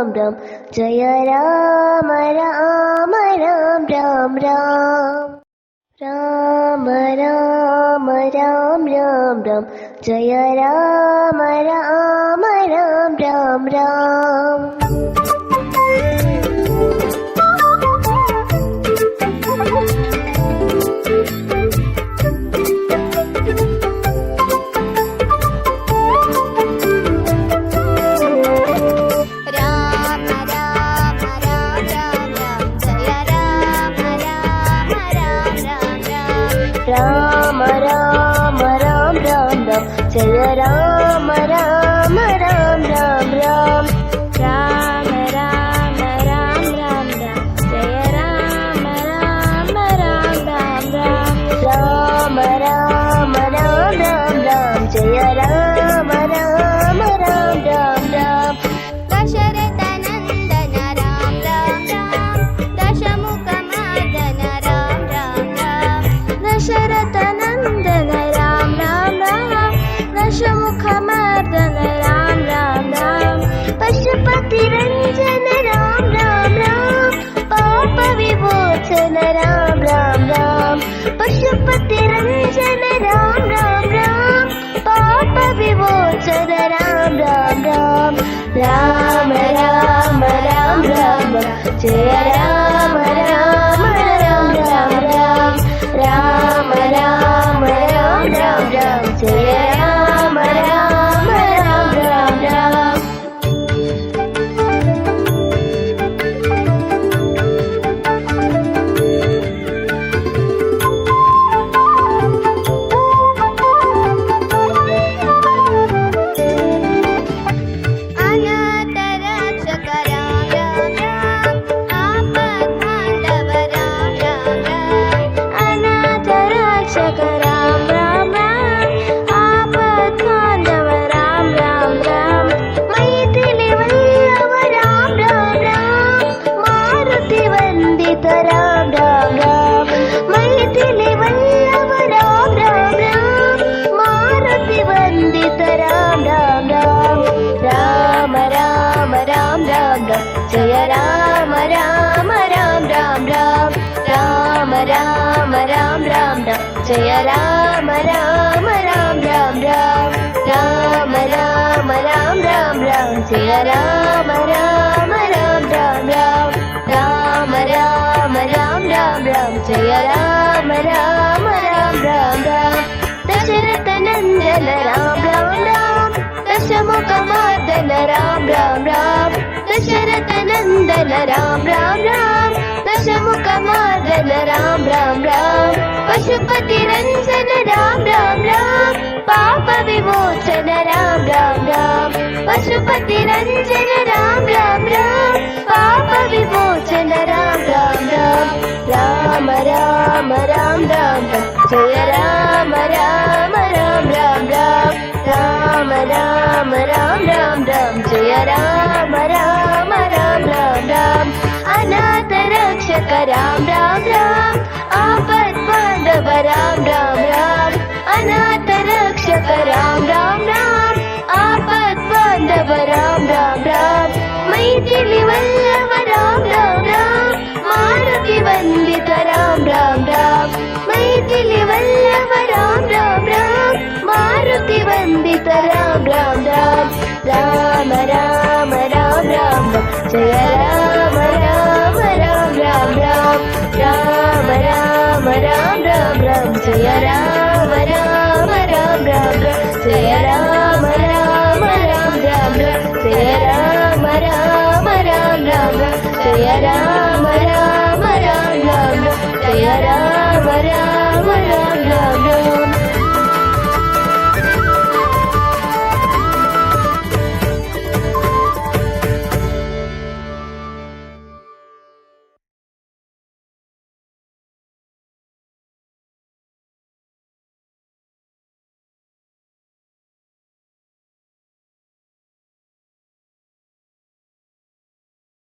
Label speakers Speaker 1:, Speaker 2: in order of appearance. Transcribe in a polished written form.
Speaker 1: राम राम जय राम राम राम राम राम राम राम राम राम राम जय राम राम राम राम राम राम राम राम राम राम जय राम राम राम राम राम राम राम राम राम राम जय राम राम राम राम राम राम राम राम राम जय राम राम राम राम राम दशरथ नंदन राम राम राम दशमुख मर्दन राम राम राम दशरथ नंदन राम राम राम दशमुख मर्दन राम राम राम पशुपति रंजन राम राम राम पाप विमोचन राम राम राम पशुपति रंजन राम राम राम पाप विमोचन राम राम राम राम राम राम राम जय राम राम राम राम राम राम राम राम राम राम जय राम राम राम राम राम अनाथ रक्षक राम राम राम आपद बांधव राम राम राम अनाथ रक्षक राम राम राम आपद बांधव राम राम राम मैथिली वल्लभ राम राम राम मारुति वंदित राम राम राम मैथिली वल्लभ राम राम राम मारुति वंदित राम राम राम राम राम राम राम राम जय राम राम राम राम राम राम राम राम राम राम जय राम राम राम राम राम राम राम राम राम राम जय राम राम राम राम राम राम राम राम राम राम जय राम राम राम राम राम दशरथ नंदन राम राम राम दशमुख मर्दन राम राम राम दशरथ नंदन राम राम राम दशमुख मर्दन राम राम राम पशुपति रंजन राम राम राम पाप विमोचन राम राम राम पशुपति रंजन राम राम राम पाप विमोचन राम राम राम राम राम राम राम जय राम राम राम राम राम राम राम राम राम राम जय राम राम राम राम राम अनाथ रक्षक राम राम राम आपद बांधव राम राम राम अनाथ रक्षक राम राम राम आपद बांधव राम राम राम मैथिली वल्लभ राम राम राम मारुति वंदित राम राम राम मैथिली वल्लभ राम राम राम मारुति वंदित राम राम राम राम राम राम राम जय राम राम राम राम राम राम राम राम राम राम जय राम राम राम राम जय राम राम राम राम जय राम राम राम राम जय राम राम राम राम जय राम राम राम